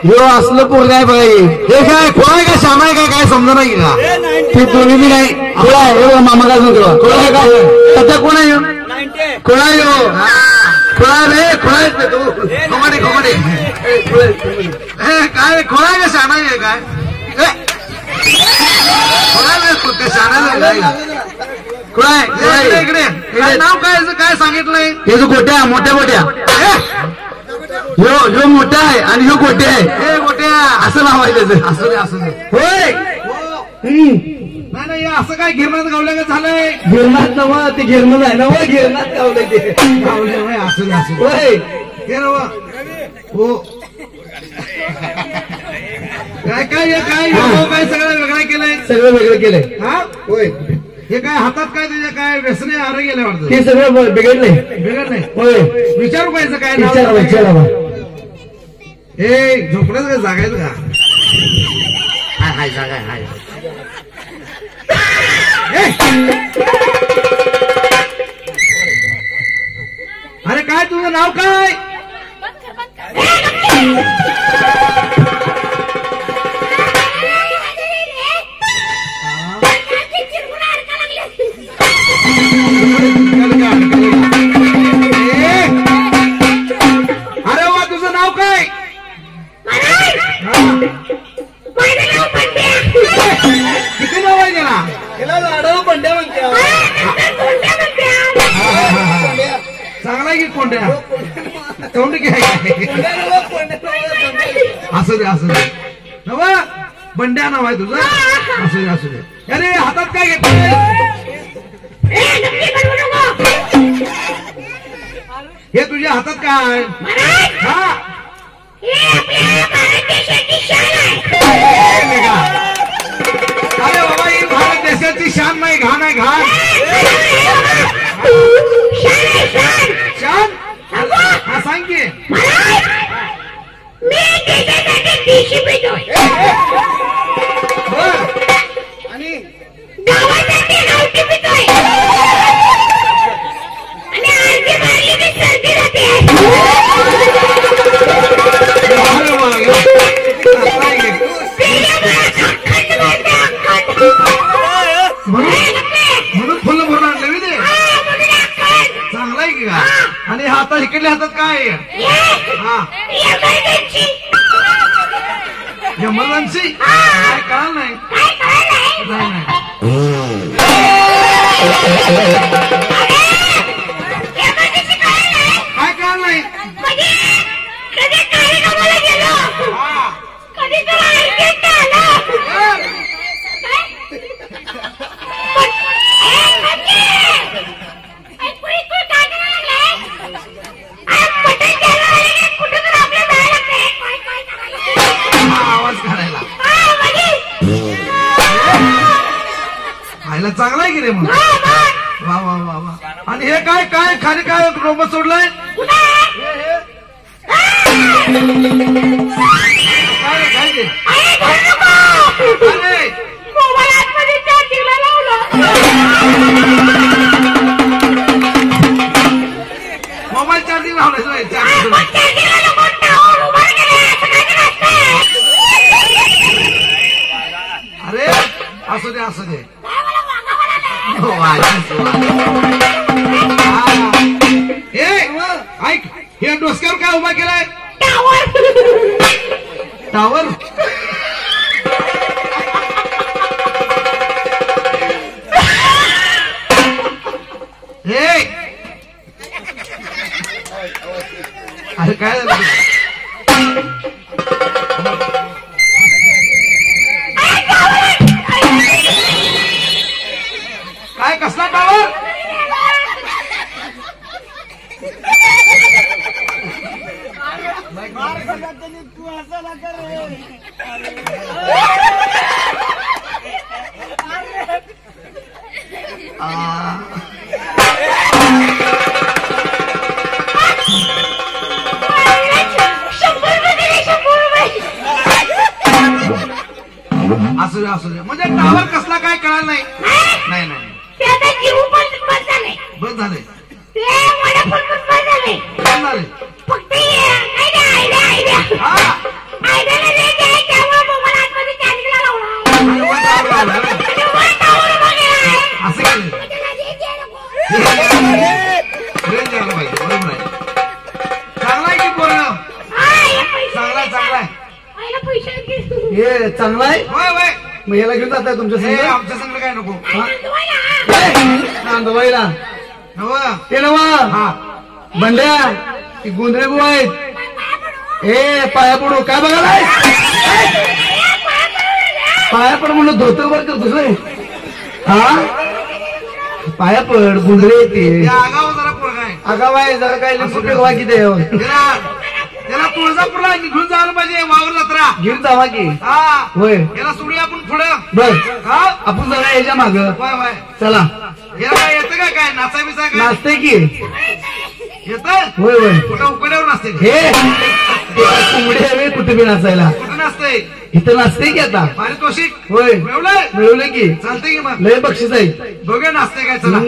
यो असलं पोरगा आहे बघा हे काय कोण आहे का श्याम आहे काय समजा नाही का ते दोन्ही बी नाही कोण आहे मामा काय सांगतो कोण आहे का सध्या कोण आहे कोण आहे खोळा रे खोळा तू खोमाडे खोमाडे काय खोळा आहे का शाणा आहे काय खोळा शाणा खोळा इकडे नाव काय सांगितलंय हे जो गोट्या मोठ्या मोठ्या ह्यो मोठा आहे आणि ह्यो गोट्या आहे हे गोट्या असं नाव आहे त्याचं असं दे असं दे होय नाही नाही असं काय गिरणात गावलं का झालंय गिरणात नव ते गिरणं आहे ना गिरणात गावलंय ते गावलं असं दे असं होय ते नव हो काय काय काय काय सगळं वेगळं केलंय सगळं वेगळं केलंय हा होय हे काय हातात काय तुझ्या काय व्यसने आरे गेले वाटतं ते सगळं बिघडलंय होय विचारू पाहिजे काय विचारा हे झोपण्याच काय जागायचं का हाय हाय जागा हाय अरे काय तुझं नाव काय अरे वा तुझं नाव काय किती नाव आहे त्याला लाडव पंड्या म्हणते चांगला की कोंड्या तोंड घ्या असू दे असू दे नवा बंड्या नाव आहे तुझं असू दे अरे हातात काय घेतलं हे तुझ्या हातात काय हा अरे बाबा ही भारत देशाची शान नाही घाण आहे घाण शान हा सांग की आणि म्हणून फुलं भरून आणलं ते चांगला आहे की का आणि हातात इकडल्या हातात काय हा एमर्जन्सी काय कळाल नाही काय कळाल नाही आवाज काढायला खायला चांगला आहे की रे मग वा वा वा वा आणि हे काय काय खाली काय रोबत सोडलाय काय काय ते अरे मोबाईल चार्जिंग लावलाय अरे असू दे असू दे ऐक हे डोसक्यावर काय उभा केलाय टावर अरे काय झालं काय कसला टावर तू असं नका असू दे असू दे म्हणजे टावर कसला काय कळालं नाही नाही नाही बंद झाले फक्त चांगलाय की पोरं चांगलाय चांगलाय हे चांगलाय होय होय मग याला घेऊन जाताय तुमच्या संग आमच्या संग काय नको नांदवाईला ते नवा बंड्या ती गोंधळे बुवा आहेत ए पाया पडू काय बघालाय पाया पड म्हणून धोतर वर करतोस रे हा पाया पड गोंधळे येते आगाव जरा पोरगा आहे आगाव आहे जरा काय लिंबू किती त्याला तुळजापूरला घेऊन जायला पाहिजे वावर जत्रा घेऊन जावा की हा होय याला सोडूया आपण पुढं बर हा आपण जरा याच्या माग चला याला येतं का काय नाचा बिचा काय नाचते की येत होय होय कुठं उकड्यावर नाचते हे कोंबडी आहे कुठे बी नाचायला कुठं नाचते इथं नाचते की आता पारितोषिक होय मिळवलंय की चालते की मग लय बक्षीस आहे दोघे नाचते काय चला